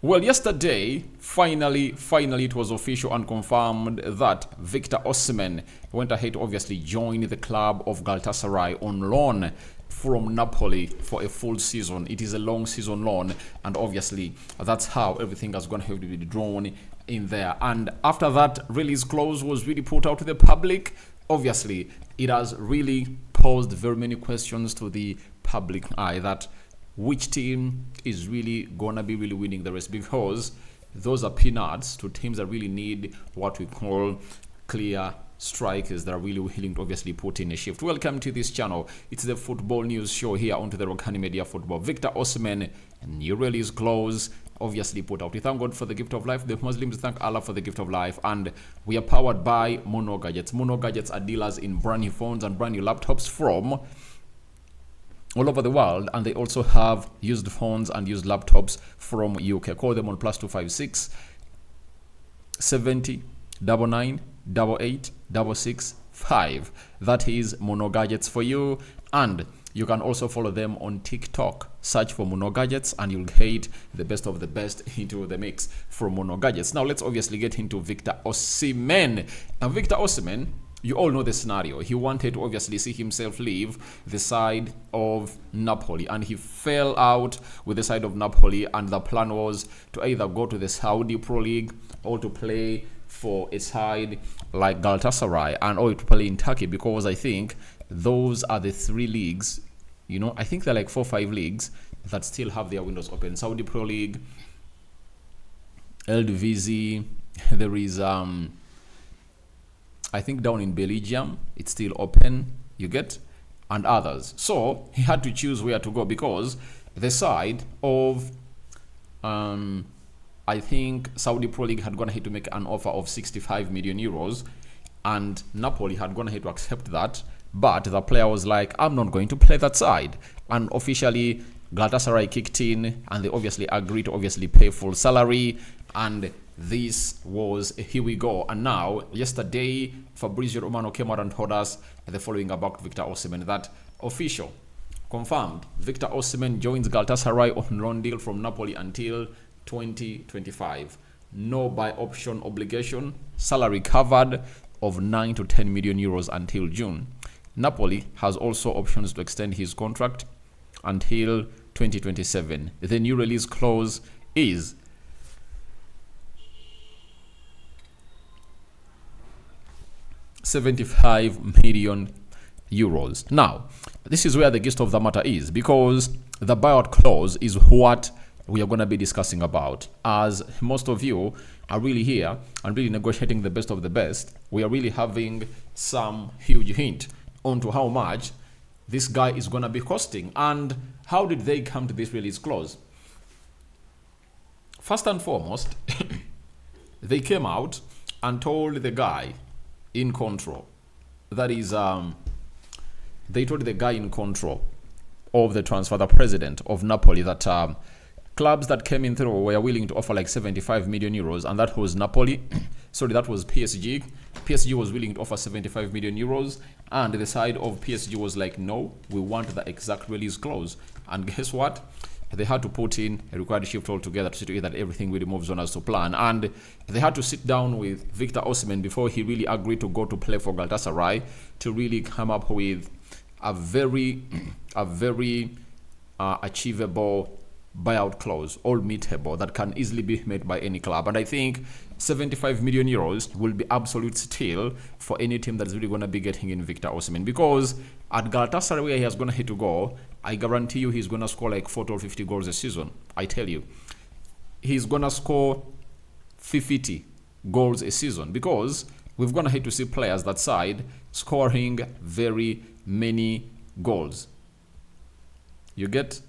Well, yesterday, finally, it was official and confirmed that Victor Osimhen went ahead to obviously join the club of Galatasaray on loan from Napoli for a full season. It is a long season loan, and obviously that's how everything is going to have to be drawn in there. And after that release clause was really put out to the public, obviously it has really posed very many questions to the public eye that which team is really gonna be really winning the race, because those are peanuts to teams that really need what we call clear strikers that are really willing to obviously put in a shift. Welcome to this channel. It's the football news show here onto the Rokani Media Football. Victor Osimhen, new release clause obviously put out. We thank God for the gift of life. The Muslims thank Allah for the gift of life. And we are powered by Mono Gadgets. Mono Gadgets are dealers in brand new phones and brand new laptops from all over the world, and they also have used phones and used laptops from UK. Call them on +256 70 99 88 665. That is Mono Gadgets for you. And you can also follow them on TikTok. Search for Mono Gadgets and you'll get the best of the best into the mix from Mono Gadgets. Now let's obviously get into Victor Osimhen. Now Victor Osimhen, you all know the scenario. He wanted to obviously see himself leave the side of Napoli, and he fell out with the side of Napoli, and the plan was to either go to the Saudi Pro League or to play for a side like Galatasaray, and or to play in Turkey, because I think those are the three leagues, I think they're like 4 or 5 leagues that still have their windows open. Saudi Pro League, Eredivisie, there is I think down in Belgium, it's still open, you get, and others. So he had to choose where to go, because the side of, I think Saudi Pro League had gone ahead to make an offer of 65 million euros, and Napoli had gone ahead to accept that. But the player was like, I'm not going to play that side. And officially, Galatasaray kicked in, and they obviously agreed to obviously pay full salary, and this was here we go. And now, yesterday, Fabrizio Romano came out and told us the following about Victor Osimhen, that official, confirmed, Victor Osimhen joins Galatasaray on loan deal from Napoli until 2025. No buy option obligation, salary covered of 9 to 10 million euros until June. Napoli has also options to extend his contract until 2027. The new release clause is 75 million euros. Now, this is where the gist of the matter is, because the buyout clause is what we are going to be discussing about. As most of you are really here and really negotiating the best of the best, we are really having some huge hint onto how much this guy is going to be costing. And how did they come to this release clause? First and foremost, they came out and told the guy in control, that is, they told the guy in control of the transfer, the president of Napoli, that clubs that came in through were willing to offer like 75 million euros, and that was Napoli. Sorry, that was PSG. PSG was willing to offer 75 million euros, and the side of PSG was like, no, we want the exact release clause. And guess what? They had to put in a required shift altogether to see to it that everything really moves on as to plan. And they had to sit down with Victor Osimhen before he really agreed to go to play for Galatasaray, to really come up with a very achievable buyout clause, all meetable, that can easily be made by any club. And I think 75 million euros will be absolute steal for any team that is really going to be getting in Victor Osimhen, because at Galatasaray, where he has going to hit to go, I guarantee you he's going to score like 40 or 50 goals a season. I tell you, he's going to score 50 goals a season, because we've gone ahead to see players that side scoring very many goals. You get?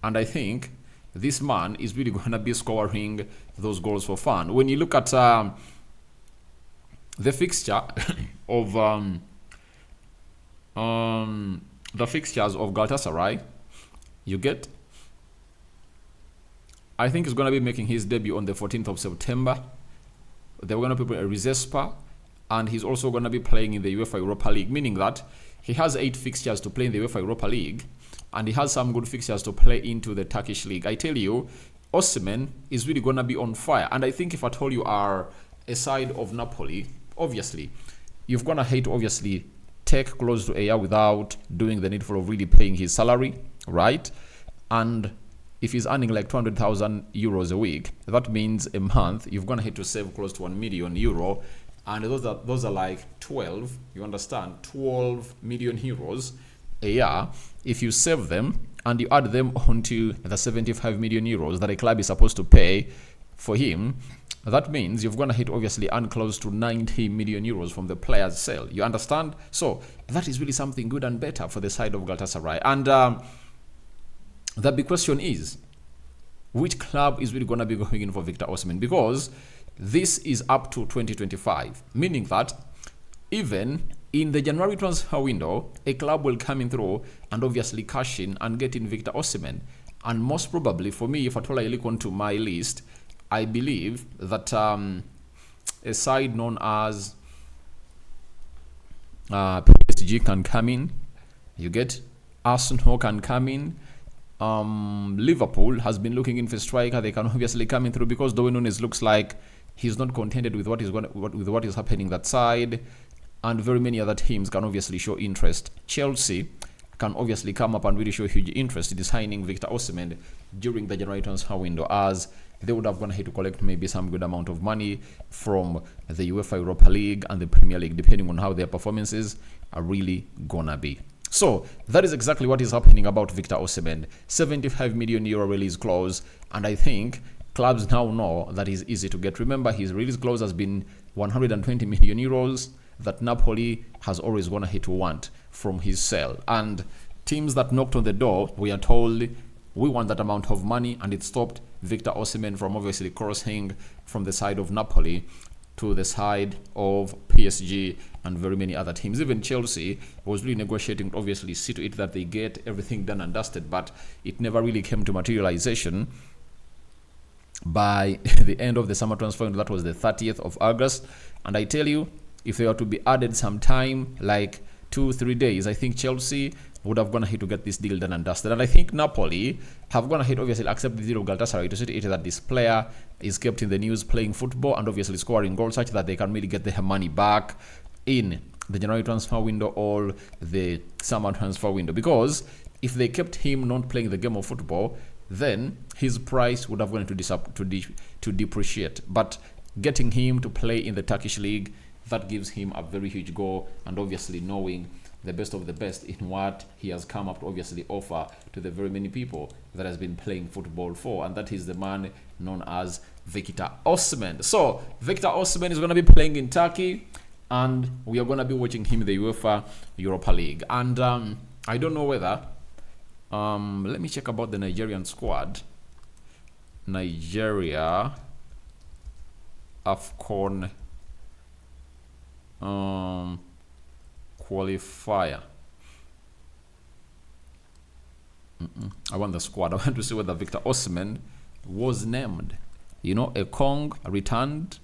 And I think this man is really going to be scoring those goals for fun. When you look at the fixture of the fixtures of Galatasaray, you get, I think he's going to be making his debut on the 14th of September. They're going to be a Rizespa, and he's also going to be playing in the UEFA Europa League, meaning that he has 8 fixtures to play in the UEFA Europa League, and he has some good fixtures to play into the Turkish league. I tell you, Osimhen is really going to be on fire. And I think if at all you are a side of Napoli, obviously, you've going to hate to obviously take close to a year without doing the needful of really paying his salary, right? And if he's earning like 200,000 euros a week, that means a month you're going to hate to save close to 1 million euro. And those are like 12, you understand, 12 million euros a year. If you save them and you add them onto the 75 million euros that a club is supposed to pay for him, that means you're going to hit obviously earn close to 90 million euros from the player's sale. You understand? So that is really something good and better for the side of Galatasaray. And the big question is, which club is really going to be going in for Victor Osimhen? Because this is up to 2025, meaning that even in the January transfer window, a club will come in through and obviously cash in and get in Victor Osimhen. And most probably, for me, if at all I look onto my list, I believe that a side known as PSG can come in. You get Arsenal can come in. Liverpool has been looking in for striker. They can obviously come in through because Darwin Núñez looks like he's not contented with what is happening that side, and very many other teams can obviously show interest. Chelsea can obviously come up and really show huge interest in signing Victor Osimhen during the January transfer window, as they would have gone ahead to collect maybe some good amount of money from the UEFA Europa League and the Premier League, depending on how their performances are really gonna be. So that is exactly what is happening about Victor Osimhen. 75 million euro release clause, and I think clubs now know that is easy to get. Remember, his release clause has been 120 million euros that Napoli has always gone ahead to want from his sale. And teams that knocked on the door, we are told, we want that amount of money, and it stopped Victor Osimhen from obviously crossing from the side of Napoli to the side of PSG and very many other teams. Even Chelsea was really negotiating to obviously see to it that they get everything done and dusted, but it never really came to materialization. By the end of the summer transfer window, that was the 30th of August, and I tell you, if they were to be added some time, like 2-3 days, I think Chelsea would have gone ahead to get this deal done and dusted. And I think Napoli have gone ahead, obviously, accept the deal of Galatasaray to see to it that this player is kept in the news playing football and obviously scoring goals such that they can really get their money back in the January transfer window or the summer transfer window. Because if they kept him not playing the game of football, then his price would have gone to depreciate. But getting him to play in the Turkish league, that gives him a very huge goal, and obviously knowing the best of the best in what he has come up to obviously offer to the very many people that has been playing football for, and that is the man known as Victor Osimhen. So Victor Osimhen is going to be playing in Turkey, and we are going to be watching him in the UEFA Europa League. And I don't know whether let me check about the Nigerian squad. Nigeria AFCON qualifier. I want the squad. I want to see whether Victor Osimhen was named. You know, a Kong returned,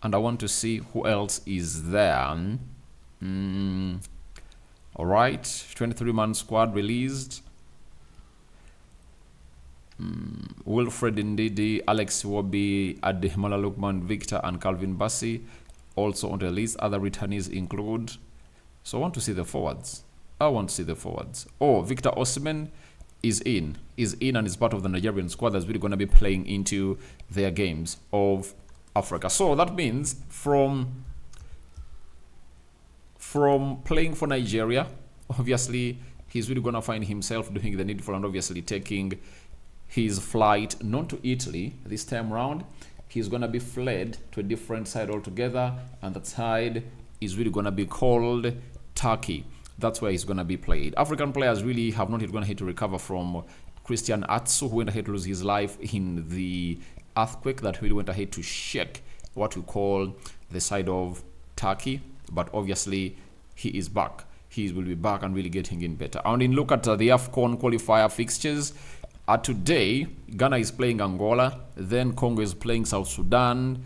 and I want to see who else is there. All right, 23-man squad released. Wilfred Ndidi, Alex Iwobi, Ademola Lookman, Victor, and Calvin Bassey also on the list. Other returnees include. So I want to see the forwards. Oh, Victor Osimhen is in and is part of the Nigerian squad that's really going to be playing into their games of Africa. So that means from playing for Nigeria, obviously he's really going to find himself doing the needful and obviously taking his flight not to Italy this time round. He's going to be fled to a different side altogether, and that side is really going to be called Turkey. That's where he's going to be played. African players really have not yet gone ahead to recover from Christian Atsu, who went ahead to lose his life in the earthquake that really went ahead to shake what we call the side of Turkey. But obviously, he is back. He will be back and really getting in better. And in look at the AFCON qualifier fixtures, today, Ghana is playing Angola, then Congo is playing South Sudan,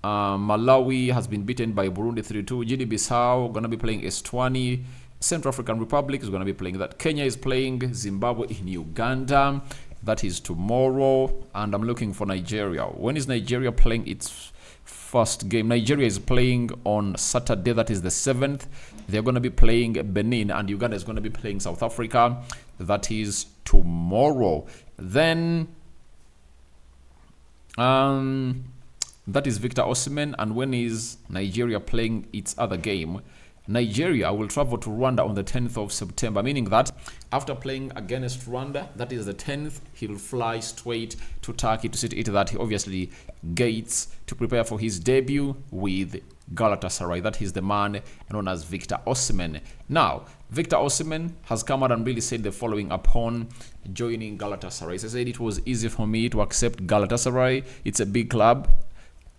Malawi has been beaten by Burundi 3-2, Guinea-Bissau going to be playing Eswatini, Central African Republic is going to be playing that, Kenya is playing Zimbabwe in Uganda, That is tomorrow. And I'm looking for Nigeria. When is Nigeria playing its first game? Nigeria is playing on Saturday. That is the 7th. They're going to be playing Benin, and Uganda is going to be playing South Africa. That is tomorrow. Then that is Victor Osimhen. And when is Nigeria playing its other game? Nigeria will travel to Rwanda on the 10th of September, meaning that after playing against Rwanda, that is the 10th, he'll fly straight to Turkey to see to it that he obviously gets to prepare for his debut with Galatasaray. That is the man known as Victor Osimhen. Now, Victor Osimhen has come out and really said the following upon joining Galatasaray. He said, it was easy for me to accept Galatasaray. It's a big club.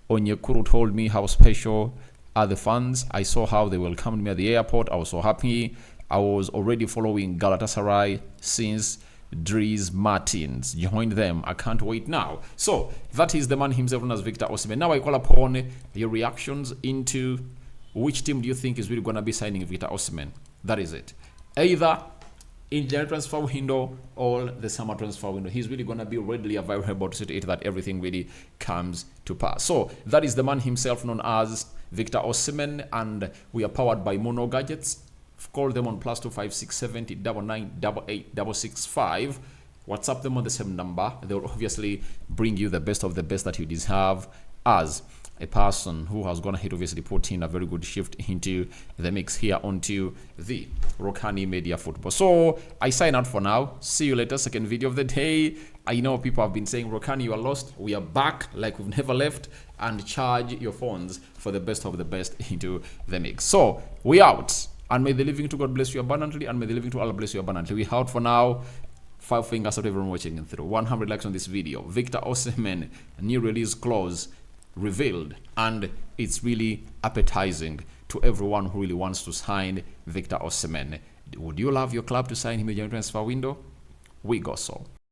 Onyekuru told me how special are the fans. I saw how they welcomed me at the airport. I was so happy. I was already following Galatasaray since Dries Martins joined them. I can't wait now. So that is the man himself known as Victor Osimhen. Now I call upon your reactions into which team do you think is really going to be signing Victor Osimhen. That is it. Either in January transfer window or the summer transfer window. He's really going to be readily available to see that everything really comes to pass. So that is the man himself known as Victor Osimhen, and we are powered by Mono Gadgets. Call them on +256 70 99 88 665. WhatsApp them on the same number. They will obviously bring you the best of the best that you deserve as a person who has gone ahead, obviously put in a very good shift into the mix here onto the Rokani Media Football. So I sign out for now. See you later. Second video of the day. I know people have been saying, Rokani, you are lost. We are back like we've never left, and charge your phones for the best of the best into the mix. So we out. And may the living to God bless you abundantly, and may the living to Allah bless you abundantly. We out for now. 5 fingers out to everyone watching and through. 100 likes on this video. Victor Osimhen, new release clause revealed, and it's really appetizing to everyone who really wants to sign Victor Osimhen. Would you love your club to sign him in the January transfer window? We go so.